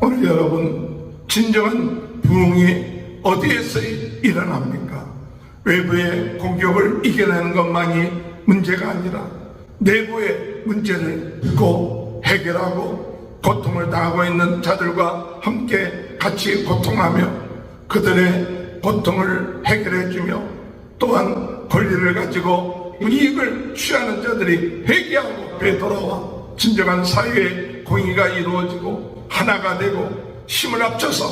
오늘 여러분, 진정한 부흥이 어디에서 일어납니까? 외부의 공격을 이겨내는 것만이 문제가 아니라 내부의 문제를 꼭 해결하고 고통을 당하고 있는 자들과 함께 같이 고통하며 그들의 고통을 해결해주며 또한 권리를 가지고 이익을 취하는 자들이 회개하고 되돌아와 진정한 사회의 공의가 이루어지고 하나가 되고 힘을 합쳐서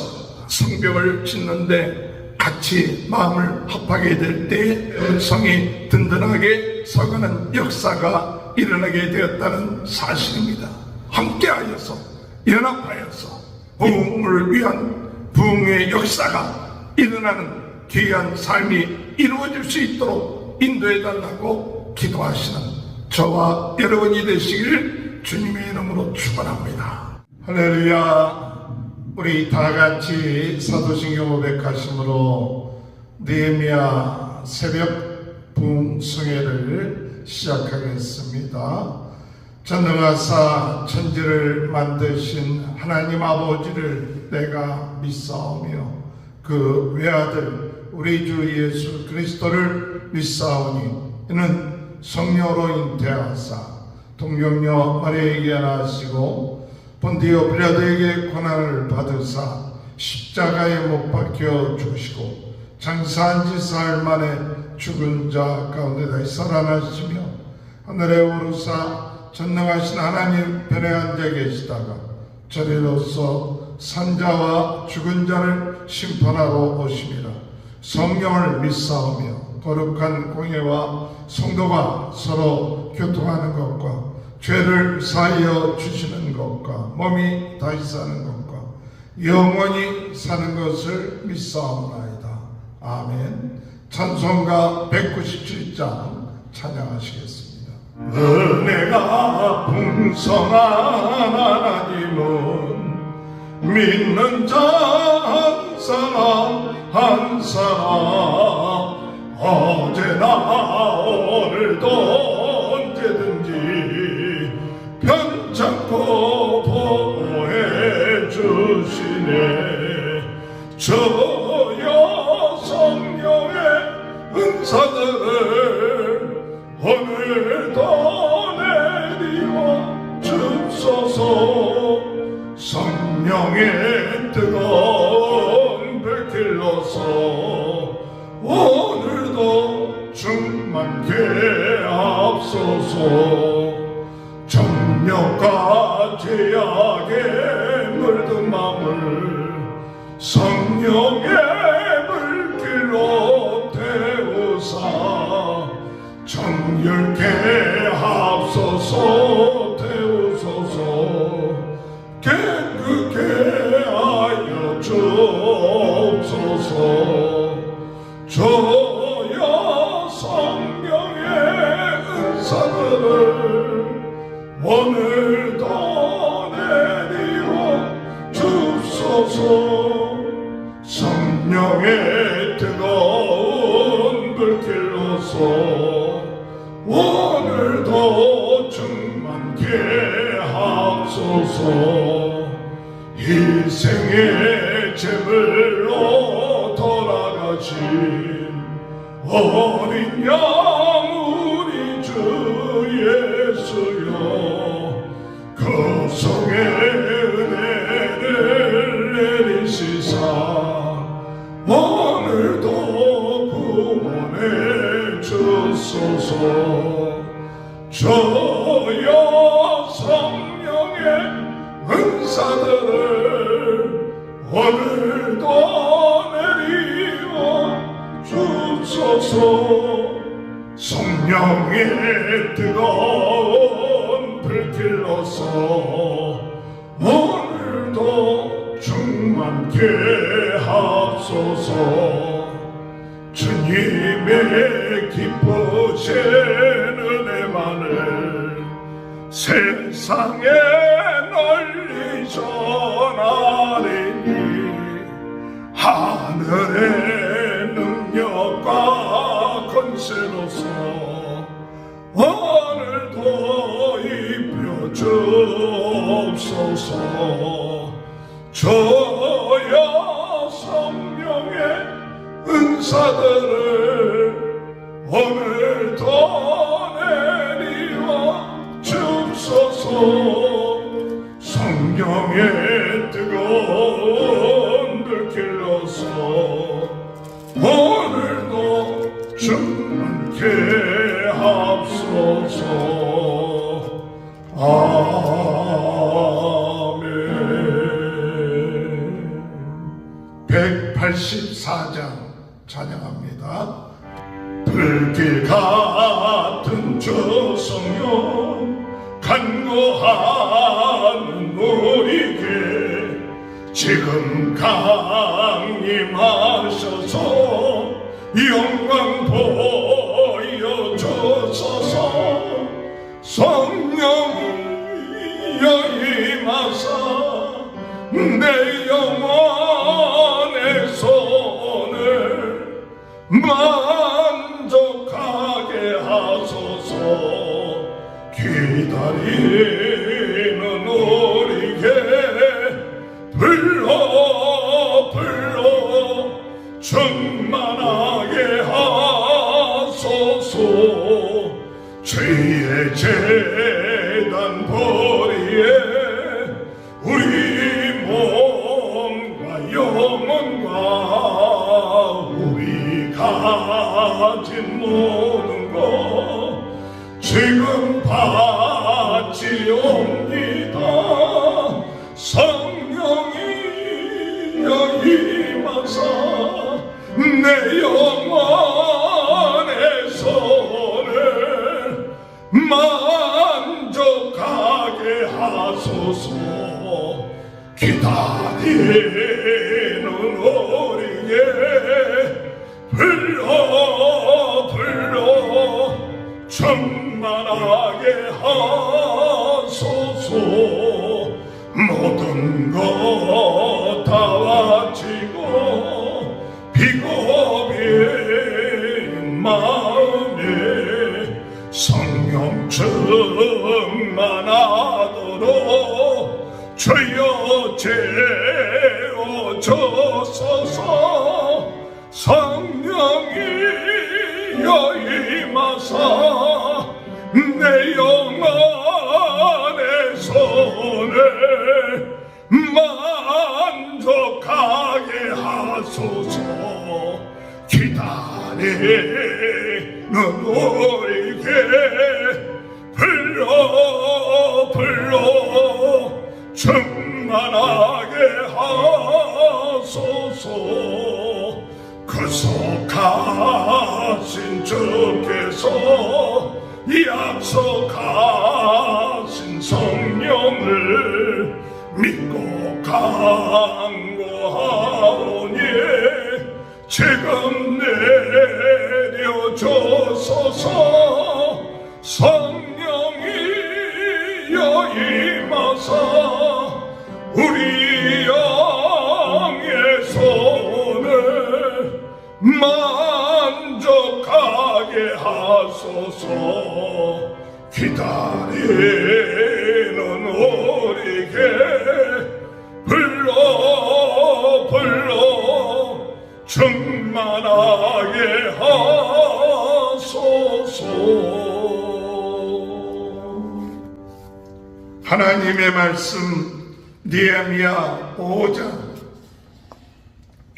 성벽을 짓는데 같이 마음을 합하게 될 때에 성이 든든하게 서가는 역사가 일어나게 되었다는 사실입니다. 함께하여서 연합하여서 부흥을 위한 부흥의 역사가 일어나는 귀한 삶이 이루어질 수 있도록 인도해달라고 기도하시는 저와 여러분이 되시길 주님의 이름으로 축원합니다. 할렐루야. 우리 다같이 사도신경 500가심으로 느헤미야 새벽 부흥 성회를 시작하겠습니다. 전능하사 천지를 만드신 하나님 아버지를 내가 믿사오며 그 외아들 우리 주 예수 그리스도를 믿사오니 이는 성령으로 잉태하사 동정녀 마리아에게 나시고 본디오 빌라도에게 고난을 받으사 십자가에 못 박혀 죽으시고 장사한 지 사흘 만에 죽은 자 가운데 다시 살아나시며 하늘에 오르사 전능하신 하나님 편에 앉아 계시다가 저리로서 산자와 죽은 자를 심판하러 오심이라. 성령을 믿사오며 거룩한 공예와 성도가 서로 교통하는 것과 죄를 사하여 주시는 것과 몸이 다시 사는 것과 영원히 사는 것을 믿사옵나이다. 아멘. 찬송가 197장 찬양하시겠습니다. 은혜가 풍성한 하나님은 믿는 자 한 사람 어제나 오늘도 언제든지 편찮고 보호해 주시네. 저여 성령의 은사들을 오늘도 내리워 주소서. 성령의 뜨거운 불길로서 오늘도 충만케 앞소서. 정욕과 죄악에 물든 마음을 성령의 불길로 태우사 정결케 하옵소서. 태우소서. 깨끗게 하여 주옵소서. 저여 성령의 은사들을 오늘도 내리워 주소서. 성령의 뜨거운 불길로서 오늘도 충만케 하옵소서. 일생의 제물로 돌아가신 어린 양 우리 주 예수여, 거성의 은혜를 내리시사 오늘도 구원해 주소서. 저여 성령의 은사들을 오늘도 내리워 주소서. 성령의 뜨거운 불길로서 오늘도 충만케 하옵소서. 주님의 기쁘신 은혜만을 세상에 널리 전하리니 하늘의 능력과 권세로서 오늘도 입혀 주옵소서. 저야 성령의 은사들을 오늘도 내리와 주소서. 성령의 뜨거운 불길로서 오늘도 충만케 하옵소서. 아멘. 184장 찬양합니다. 불길 같은 저 성령 간구하는 우리에게 지금 강림하셔서 영광 보여주소서. 성령이여 임하사 내 영혼의 손을 만족하게 하소서. 기다리는 우리에게 불러 충만하게 하소서. 죄의 재단 보리에 우리 몸과 영혼과 우리 가진 모든 것 지금 바치옵니다. 성령이여 임하사 내 영혼의 손을 만족하게 하소서. 기다리는 우리에게 불러 충만하게 하소서. 모든 것 다 바치고 비고비인 마음에 성령 충만하도록 주여 채워주소서. 성령이여 임하사 내 영혼의 손을 만족하게 하소서. 기다리는 우리에게 불러 충만하게 하소서. 구속하신 주께서 약속하신 성령을 믿고 간구하오니 지금 내려주소서. 성령이여 임하사 우리 영의 손을 만족하게 하소서. 기다리는 우리에게 불러 충만하게 하소서. 하나님의 말씀 느헤미야 5장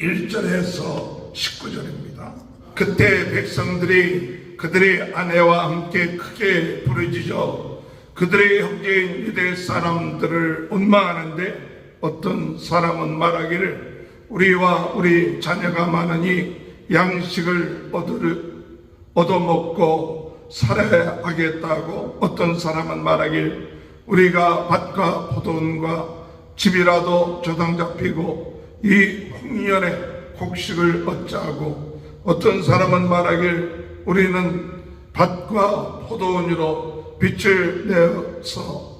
1절에서 19절입니다. 그때 백성들이 그들의 아내와 함께 크게 부르짖어 그들의 형제인 유대 사람들을 원망하는데 어떤 사람은 말하기를 우리와 우리 자녀가 많으니 양식을 얻어먹고 살아야 하겠다고, 어떤 사람은 말하길 우리가 밭과 포도원과 집이라도 조당 잡히고 이 홍련의 곡식을 얻자고, 어떤 사람은 말하길 우리는 밭과 포도원으로 빛을 내어서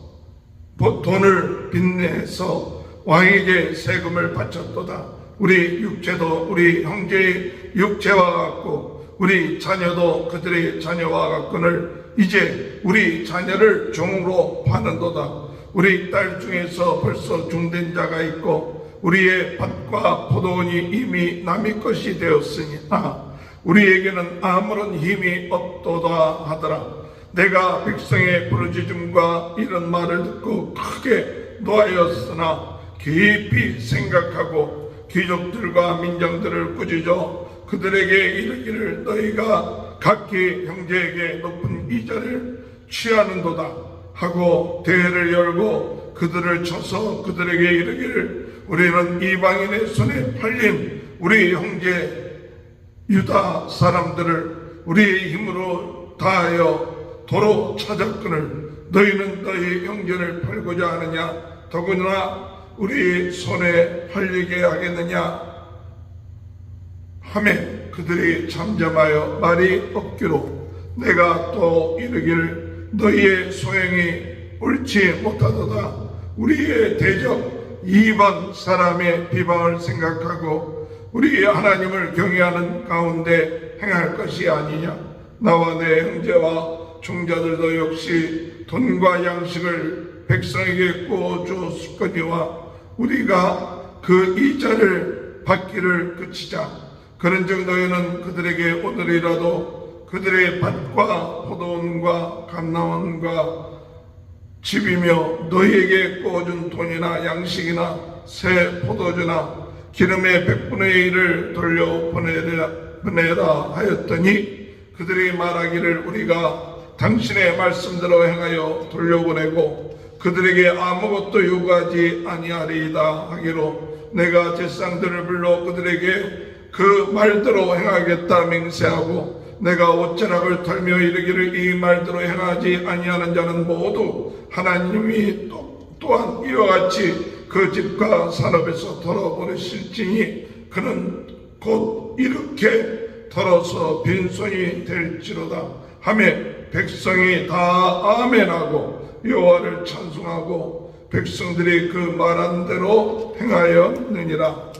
돈을 빚내서 왕에게 세금을 바쳤도다. 우리 육체도 우리 형제의 육체와 같고 우리 자녀도 그들의 자녀와 같거늘 이제 우리 자녀를 종으로 파는도다. 우리 딸 중에서 벌써 중된 자가 있고 우리의 밭과 포도원이 이미 남의 것이 되었으니나 우리에게는 아무런 힘이 없도다 하더라. 내가 백성의 부르짖음과 이런 말을 듣고 크게 노하였으나 깊이 생각하고 귀족들과 민정들을 꾸짖어 그들에게 이르기를 너희가 각기 형제에게 높은 이자를 취하는도다 하고 대회를 열고 그들을 쳐서 그들에게 이르기를 우리는 이방인의 손에 팔린 우리 형제 유다 사람들을 우리의 힘으로 다하여 도로 찾았거늘 너희는 너희 형제를 팔고자 하느냐 더구나 우리 손에 팔리게 하겠느냐 하매 그들이 잠잠하여 말이 없기로 내가 또 이르기를 너희의 소행이 옳지 못하도다. 우리의 대적 이방 사람의 비방을 생각하고 우리 하나님을 경외하는 가운데 행할 것이 아니냐. 나와 내 형제와 종자들도 역시 돈과 양식을 백성에게 구워주었거니와 우리가 그 이자를 받기를 그치자. 그런즉 너희는 그들에게 오늘이라도 그들의 밭과 포도원과 감나원과 집이며 너희에게 구워준 돈이나 양식이나 새 포도주나 기름의 100분의 1을 돌려보내라 하였더니 그들이 말하기를 우리가 당신의 말씀대로 행하여 돌려보내고 그들에게 아무것도 요구하지 아니하리이다 하기로 내가 제사장들을 불러 그들에게 그 말대로 행하겠다 맹세하고 내가 옷자락을 털며 이르기를 이 말대로 행하지 아니하는 자는 모두 하나님이 또한 이와 같이 그 집과 산업에서 털어버리실지니 그는 곧 이렇게 털어서 빈손이 될지로다 하매 백성이 다 아멘하고 여호와를 찬송하고 백성들이 그 말한 대로 행하였느니라.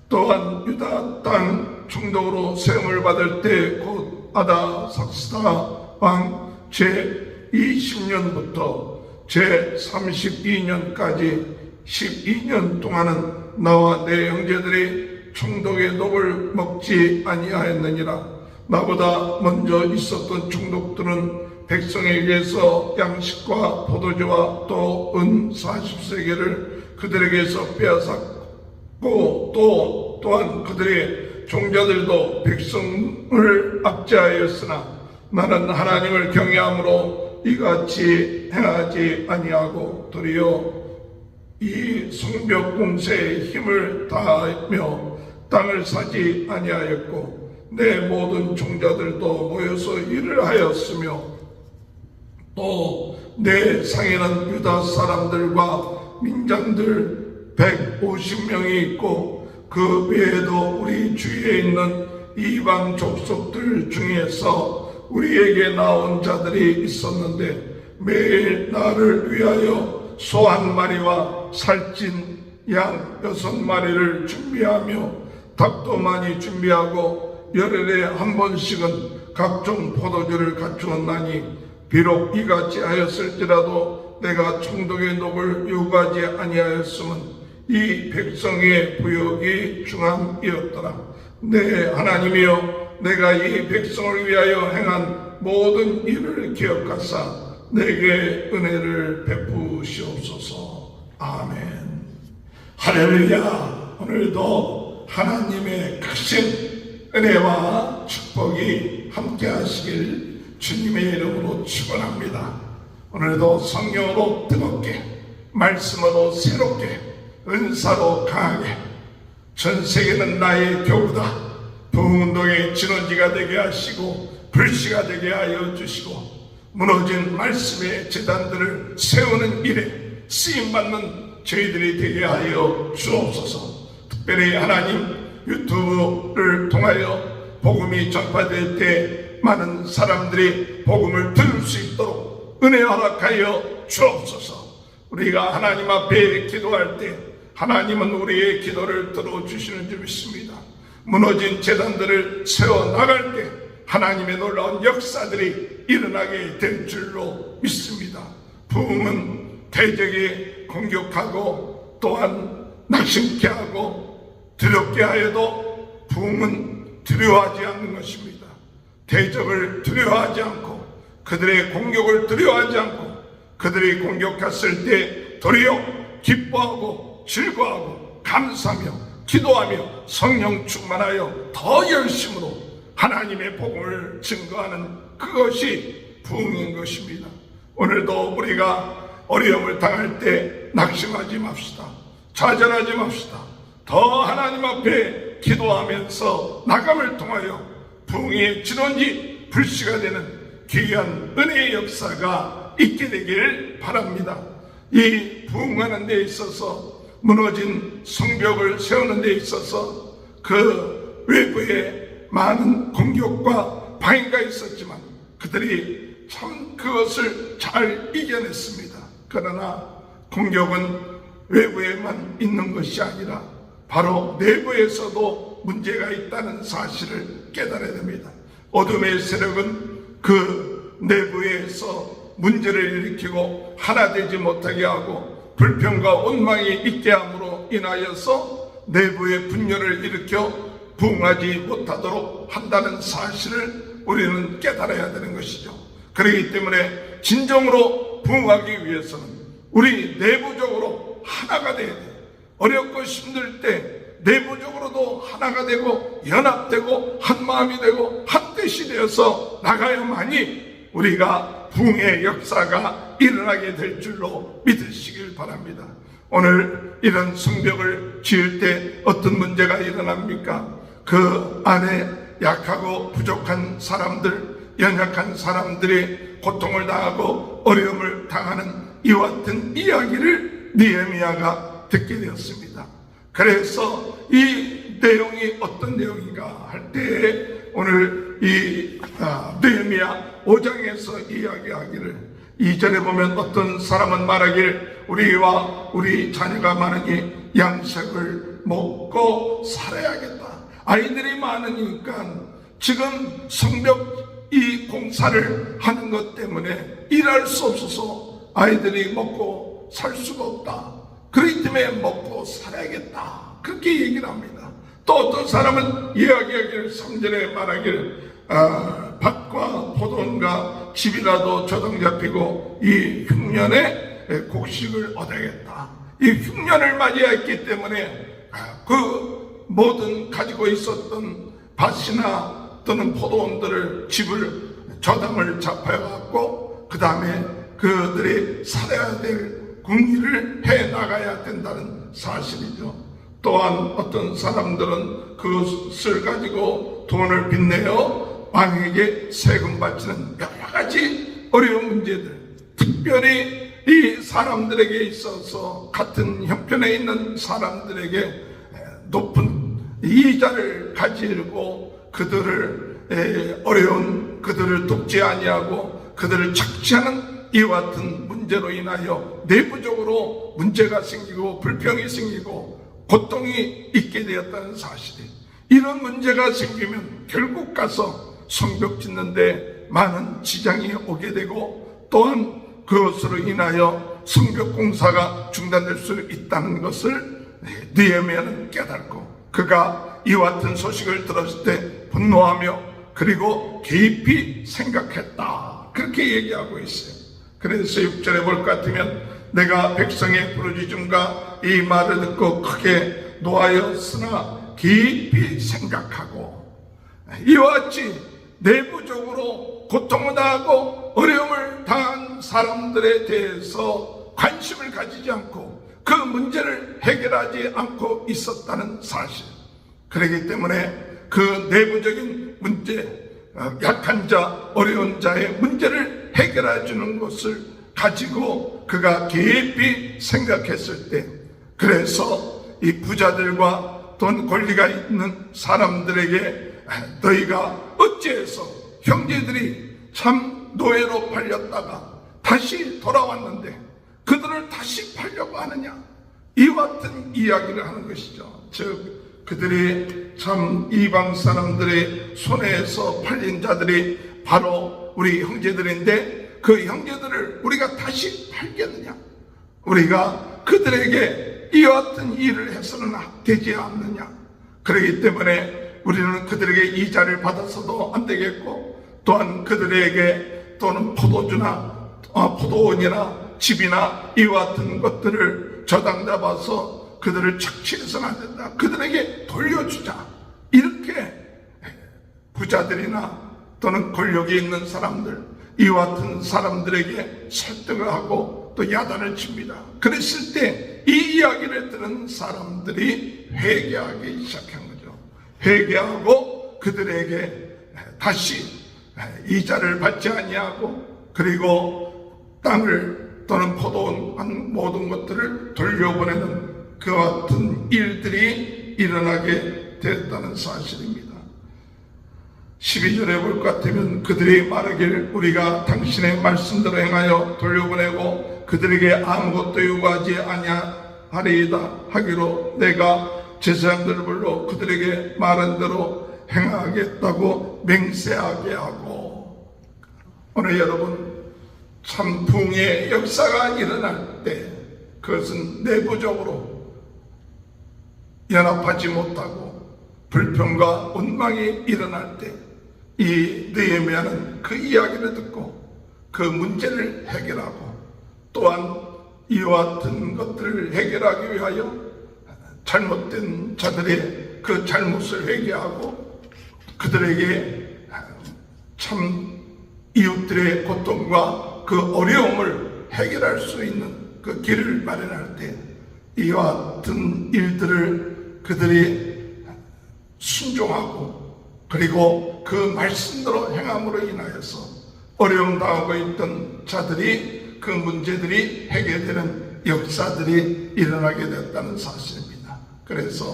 또한 유다 땅 총독으로 세움을 받을 때 곧 아다삭스다 왕 제20년부터 제32년까지 12년 동안은 나와 내 형제들이 총독의 녹을 먹지 아니하였느니라. 나보다 먼저 있었던 총독들은 백성에게서 양식과 포도주와 또 은 40세겔을 그들에게서 빼앗았고 또한 그들의 종자들도 백성을 압제하였으나 나는 하나님을 경외함으로 이같이 행하지 아니하고 도리어 이 성벽 공세에 힘을 다하며 땅을 사지 아니하였고 내 모든 종자들도 모여서 일을 하였으며 또 내 상에는 유다 사람들과 민장들 150명이 있고 그 외에도 우리 주위에 있는 이방 족속들 중에서 우리에게 나온 자들이 있었는데 매일 나를 위하여 소 1마리와 살찐 양 6마리를 준비하며 닭도 많이 준비하고 열흘에 한 번씩은 각종 포도주를 갖추었나니 비록 이같이 하였을지라도 내가 총독의 녹을 요구하지 아니하였음은 이 백성의 부역이 중함이었더라. 내 하나님이여 내가 이 백성을 위하여 행한 모든 일을 기억하사 내게 은혜를 베푸시옵소서. 아멘. 할렐루야. 오늘도 하나님의 크신 은혜와 축복이 함께 하시길 주님의 이름으로 축원합니다. 오늘도 성령으로 뜨겁게 말씀으로 새롭게 은사로 강하게 전 세계는 나의 교구다 부흥운동의 진원지가 되게 하시고 불씨가 되게 하여 주시고 무너진 말씀의 제단들을 세우는 일에 쓰임받는 저희들이 되게 하여 주옵소서. 특별히 하나님 유튜브를 통하여 복음이 전파될 때 많은 사람들이 복음을 들을 수 있도록 은혜 허락하여 주옵소서. 우리가 하나님 앞에 기도할 때 하나님은 우리의 기도를 들어주시는 줄 믿습니다. 무너진 제단들을 세워나갈 때 하나님의 놀라운 역사들이 일어나게 될 줄로 믿습니다. 부흥은 대적이 공격하고 또한 낙심케 하고 두렵게 하여도 부흥은 두려워하지 않는 것입니다. 대적을 두려워하지 않고 그들의 공격을 두려워하지 않고 그들이 공격했을 때 도리어 기뻐하고 즐거워하고 감사하며 기도하며 성령 충만하여 더 열심으로 하나님의 복음을 증거하는 그것이 부흥인 것입니다. 오늘도 우리가 어려움을 당할 때 낙심하지 맙시다. 좌절하지 맙시다. 더 하나님 앞에 기도하면서 나감을 통하여 부흥의 진원지 불씨가 되는 귀한 은혜의 역사가 있게 되길 바랍니다. 이 부흥하는 데 있어서 무너진 성벽을 세우는 데 있어서 그 외부에 많은 공격과 방해가 있었지만 그들이 참 그것을 잘 이겨냈습니다. 그러나 공격은 외부에만 있는 것이 아니라 바로 내부에서도 문제가 있다는 사실을 깨달아야 됩니다. 어둠의 세력은 그 내부에서 문제를 일으키고 하나 되지 못하게 하고 불평과 원망이 있게 함으로 인하여서 내부의 분열을 일으켜 부흥하지 못하도록 한다는 사실을 우리는 깨달아야 되는 것이죠. 그렇기 때문에 진정으로 부흥하기 위해서는 우리 내부적으로 하나가 돼야 돼요. 어렵고 힘들 때 내부적으로도 하나가 되고 연합되고 한마음이 되고 한뜻이 되어서 나가야만이 우리가 부흥의 역사가 일어나게 될 줄로 믿으시길 바랍니다. 오늘 이런 성벽을 지을 때 어떤 문제가 일어납니까? 그 안에 약하고 부족한 사람들, 연약한 사람들이 고통을 당하고 어려움을 당하는 이와 같은 이야기를 느헤미야가 듣게 되었습니다. 그래서 이 내용이 어떤 내용인가 할 때 오늘 이 느헤미야 5장에서 이야기하기를 2절에 보면 어떤 사람은 말하길 우리와 우리 자녀가 많으니 양식을 먹고 살아야겠다. 아이들이 많으니까 지금 성벽 이 공사를 하는 것 때문에 일할 수 없어서 아이들이 먹고 살 수가 없다. 그렇기 때문에 먹고 살아야겠다. 그렇게 얘기를 합니다. 또 어떤 사람은 이야기하기를 3절에 말하기를 밭과 포도원과 집이라도 조정 잡히고 이 흉년에 곡식을 얻어야겠다. 이 흉년을 맞이했기 때문에 그 모든 가지고 있었던 밭이나 또는 포도원들을 집을 저당을 잡아갖고 그 다음에 그들이 살아야 될 궁리를 해나가야 된다는 사실이죠. 또한 어떤 사람들은 그것을 가지고 돈을 빚내어 왕에게 세금 바치는 여러 가지 어려운 문제들, 특별히 이 사람들에게 있어서 같은 형편에 있는 사람들에게 높은 이자를 가지고 그들을 어려운 그들을 돕지 아니하고 그들을 착취하는 이와 같은 문제로 인하여 내부적으로 문제가 생기고 불평이 생기고 고통이 있게 되었다는 사실이, 이런 문제가 생기면 결국 가서 성벽 짓는데 많은 지장이 오게 되고 또한 그것으로 인하여 성벽 공사가 중단될 수 있다는 것을 느헤미야는 깨닫고 그가 이와 같은 소식을 들었을 때 분노하며 그리고 깊이 생각했다. 그렇게 얘기하고 있어요. 그래서 6절에 볼 것 같으면 내가 백성의 부르짖음과 이 말을 듣고 크게 노하였으나 깊이 생각하고, 이와 같이 내부적으로 고통을 당하고 어려움을 당한 사람들에 대해서 관심을 가지지 않고 그 문제를 해결하지 않고 있었다는 사실, 그렇기 때문에 그 내부적인 문제, 약한 자, 어려운 자의 문제를 해결해 주는 것을 가지고 그가 깊이 생각했을 때, 그래서 이 부자들과 돈 권리가 있는 사람들에게 너희가 어찌해서 형제들이 참 노예로 팔렸다가 다시 돌아왔는데 그들을 다시 팔려고 하느냐, 이와 같은 이야기를 하는 것이죠. 즉 그들이 참 이방 사람들의 손에서 팔린 자들이 바로 우리 형제들인데 그 형제들을 우리가 다시 팔겠느냐, 우리가 그들에게 이와 같은 일을 해서는 되지 않느냐. 그렇기 때문에 우리는 그들에게 이자를 받아서도 안 되겠고, 또한 그들에게 또는 포도원이나 집이나 이와 같은 것들을 저당 잡아서 그들을 착취해서는 안 된다. 그들에게 돌려주자. 이렇게 부자들이나 또는 권력이 있는 사람들, 이와 같은 사람들에게 설득을 하고 또 야단을 칩니다. 그랬을 때 이 이야기를 들은 사람들이 회개하기 시작한 거죠. 회개하고 그들에게 다시 이자를 받지 아니하고, 그리고 땅을 또는 포도원 모든 것들을 돌려보내는 그와 같은 일들이 일어나게 되었다는 사실입니다. 12절에 볼 것 같으면 그들이 말하길 우리가 당신의 말씀대로 행하여 돌려보내고 그들에게 아무것도 요구하지 아니하리이다 하기로 내가 제사장들을 불러 그들에게 말한 대로 행하겠다고 맹세하게 하고. 오늘 여러분, 참 부흥의 역사가 일어날 때 그것은 내부적으로 연합하지 못하고 불평과 원망이 일어날 때 이 느헤미야는 그 이야기를 듣고 그 문제를 해결하고, 또한 이와 같은 것들을 해결하기 위하여 잘못된 자들의 그 잘못을 회개하고 그들에게 참 이웃들의 고통과 그 어려움을 해결할 수 있는 그 길을 마련할 때 이와 같은 일들을 그들이 순종하고, 그리고 그 말씀대로 행함으로 인하여서 어려움 당하고 있던 자들이 그 문제들이 해결되는 역사들이 일어나게 됐다는 사실입니다. 그래서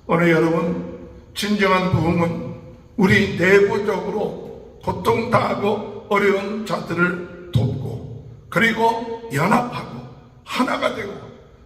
오늘 여러분, 진정한 부흥은 우리 내부적으로 고통당하고 어려운 자들을 돕고, 그리고 연합하고 하나가 되고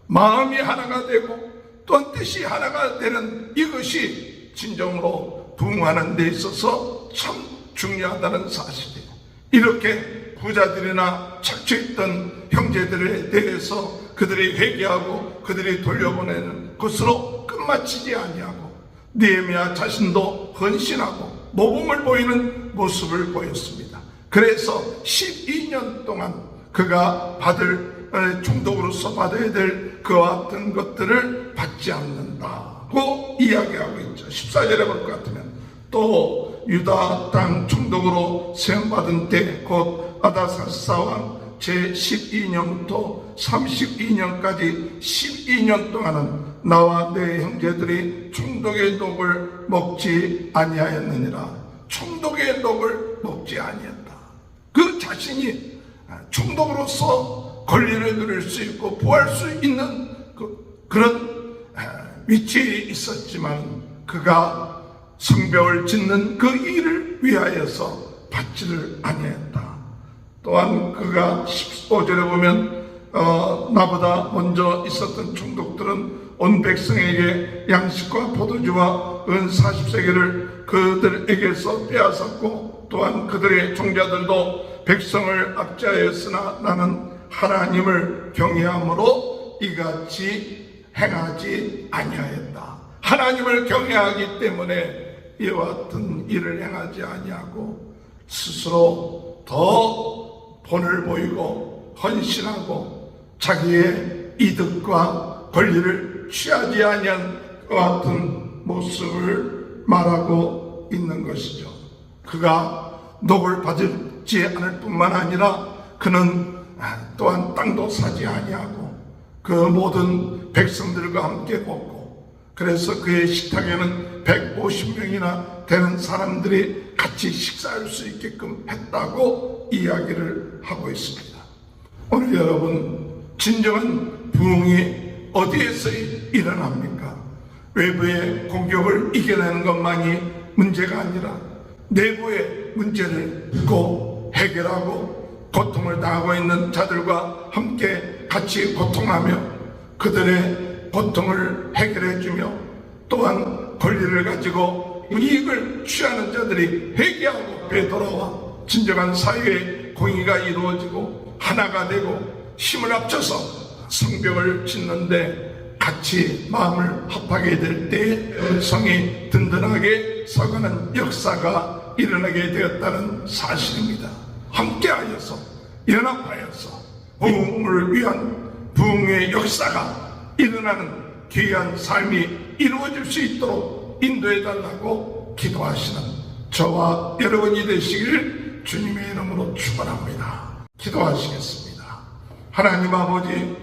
마음이 하나가 되고 또한 뜻이 하나가 되는 이것이 진정으로 부흥하는 데 있어서 참 중요하다는 사실이에요. 이렇게 부자들이나 착취했던 형제들에 대해서 그들이 회개하고 그들이 돌려보내는 것으로 끝마치지 아니하고 느헤미야 자신도 헌신하고 모범을 보이는 모습을 보였습니다. 그래서 12년 동안 그가 총독으로서 받아야 될 그와 같은 것들을 받지 않는다고 이야기하고 있죠. 14절에 볼 것 같으면 또 유다 땅 총독으로 세움받은 때 곧 아다사스다 왕 제12년부터 32년까지 12년 동안은 나와 내 형제들이 총독의 녹을 먹지 아니하였느니라. 총독의 녹을 먹지 아니했다. 그 자신이 총독으로서 권리를 누릴 수 있고 부할 수 있는 그런 위치에 있었지만 그가 성벽을 짓는 그 일을 위하여서 받지를 아니했다. 또한 그가 15절에 보면 나보다 먼저 있었던 총독들은 온 백성에게 양식과 포도주와 은 40세겔을 그들에게서 빼앗았고, 또한 그들의 종자들도 백성을 압제하였으나 나는 하나님을 경외함으로 이같이 행하지 아니하였다. 하나님을 경외하기 때문에 이와 같은 일을 행하지 아니하고 스스로 더 본을 보이고 헌신하고 자기의 이득과 권리를 취하지 아니한 그와 같은 모습을 말하고 있는 것이죠. 그가 녹을 받지 않을 뿐만 아니라 그는 또한 땅도 사지 아니하고 그 모든 백성들과 함께 먹고, 그래서 그의 식탁에는 150명이나 되는 사람들이 같이 식사할 수 있게끔 했다고 이야기를 하고 있습니다. 오늘 여러분, 진정한 부흥이 어디에서 일어납니까? 외부의 공격을 이겨내는 것만이 문제가 아니라 내부의 문제를 꼭 해결하고 고통을 당하고 있는 자들과 함께 같이 고통하며 그들의 고통을 해결해주며, 또한 권리를 가지고 이익을 취하는 자들이 회개하고 되돌아와 진정한 사회의 공의가 이루어지고 하나가 되고 힘을 합쳐서 성벽을 짓는데 같이 마음을 합하게 될 때 성이 든든하게 서가는 역사가 일어나게 되었다는 사실입니다. 함께하여서 연합하여서 부흥을 위한 부흥의 역사가 일어나는 귀한 삶이 이루어질 수 있도록 인도해달라고 기도하시는 저와 여러분이 되시길 주님의 이름으로 축원합니다. 기도하시겠습니다. 하나님 아버지,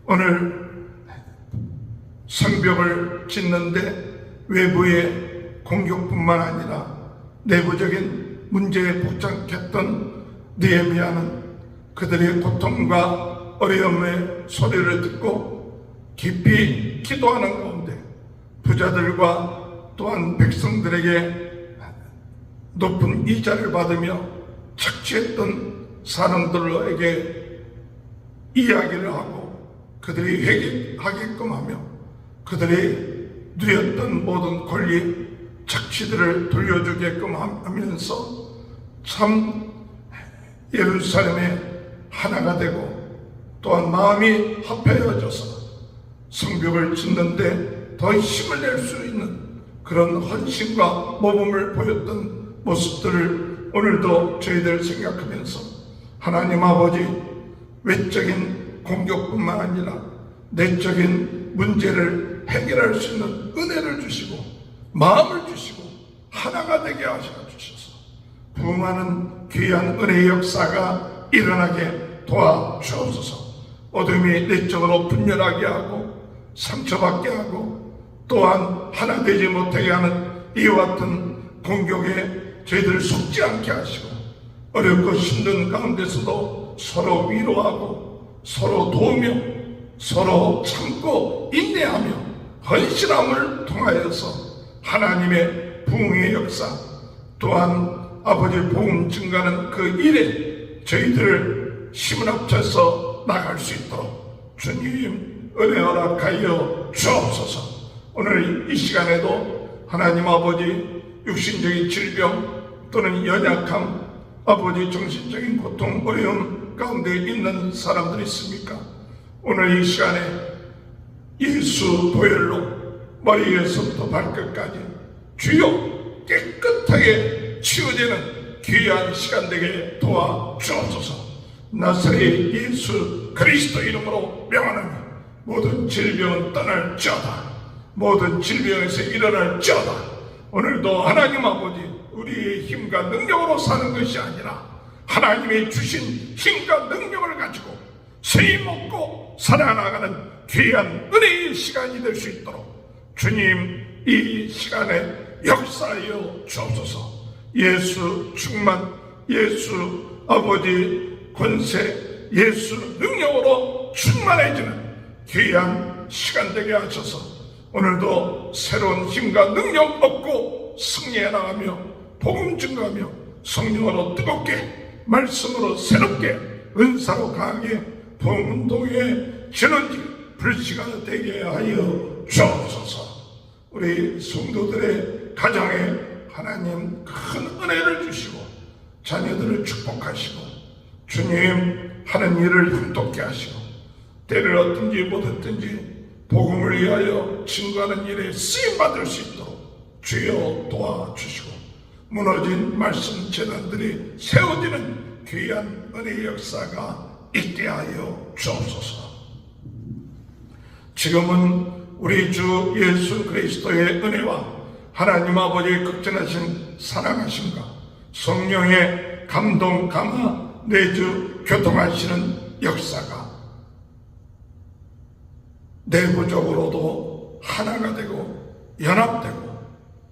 오늘 성벽을 짓는데 외부의 공격뿐만 아니라 내부적인 문제에 복잡했던 느헤미야는 그들의 고통과 어려움의 소리를 듣고 깊이 기도하는 가운데 부자들과 또한 백성들에게 높은 이자를 받으며 착취했던 사람들에게 이야기를 하고 그들이 회개하게끔 하며 그들이 누렸던 모든 권리 착취들을 돌려주게끔 하면서 참 예루살렘에 하나가 되고 또한 마음이 합해져서 성벽을 짓는데 더 힘을 낼 수 있는 그런 헌신과 모범을 보였던 모습들을 오늘도 저희들 생각하면서 하나님 아버지, 외적인 공격뿐만 아니라 내적인 문제를 해결할 수 있는 은혜를 주시고 마음을 주시고 하나가 되게 하셔 주셔서 부흥하는 귀한 은혜의 역사가 일어나게 도와주옵소서. 어둠이 내적으로 분열하게 하고 상처받게 하고 또한 하나 되지 못하게 하는 이와 같은 공격에 저희들을 속지 않게 하시고 어렵고 힘든 가운데서도 서로 위로하고 서로 도우며 서로 참고 인내하며 헌신함을 통하여서 하나님의 부흥의 역사 또한 아버지 복음 증가하는 그 일에 저희들 힘을 합쳐서 나갈 수 있도록 주님 은혜 허락하여 주옵소서. 오늘 이 시간에도 하나님 아버지 육신적인 질병 또는 연약함 아버지 정신적인 고통 어려움 가운데 있는 사람들이 있습니까? 오늘 이 시간에 예수 보혈로 머리에서부터 발끝까지 주여 깨끗하게 치유되는 귀한 시간 되게 도와주옵소서. 나사렛 예수 그리스도 이름으로 명하노니 모든 질병은 떠날지어다. 모든 질병에서 일어날지어다. 오늘도 하나님 아버지 우리의 힘과 능력으로 사는 것이 아니라 하나님의 주신 힘과 능력을 가지고 세이 먹고 살아나가는 귀한 은혜의 시간이 될 수 있도록 주님 이 시간에 역사하여 주옵소서. 예수 충만, 예수 아버지 권세, 예수 능력으로 충만해지는 귀한 시간 되게 하셔서 오늘도 새로운 힘과 능력 얻고 승리해 나가며 복음 증거하며 성령으로 뜨겁게 말씀으로 새롭게 은사로 강하게 복음운동의 전원지 불씨가 되게 하여 주옵소서. 우리 성도들의 가정에 하나님 큰 은혜를 주시고 자녀들을 축복하시고 주님 하는 일을 힘돋게 하시고 때를 얻든지 못 얻든지 복음을 위하여 증거하는 일에 쓰임받을 수 있도록 주여 도와주시고 무너진 말씀 재단들이 세워지는 귀한 은혜의 역사가 있게 하여 주옵소서. 지금은 우리 주 예수 그리스도의 은혜와 하나님 아버지의 극진하신 사랑하심과 성령의 감동 감화 내주 교통하시는 역사가 내부적으로도 하나가 되고 연합되고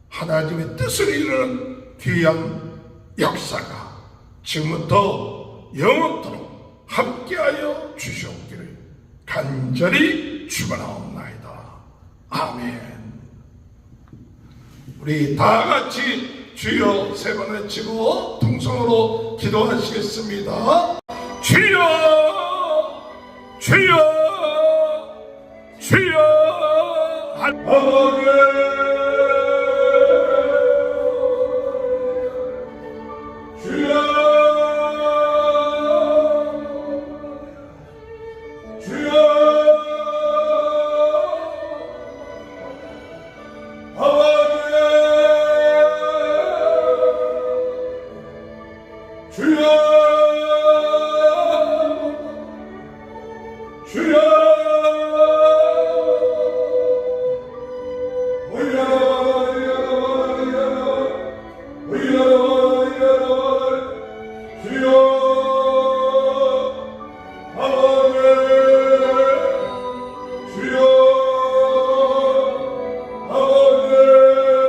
하나님의 뜻을 이루는 귀한 역사가 지금부터 영원토록 함께하여 주시옵기를 간절히 축원하옵나이다. 아멘. 우리 다 같이 주여 세 번 외치고 통성으로 기도하시겠습니다. 주여 주여 주여 아버지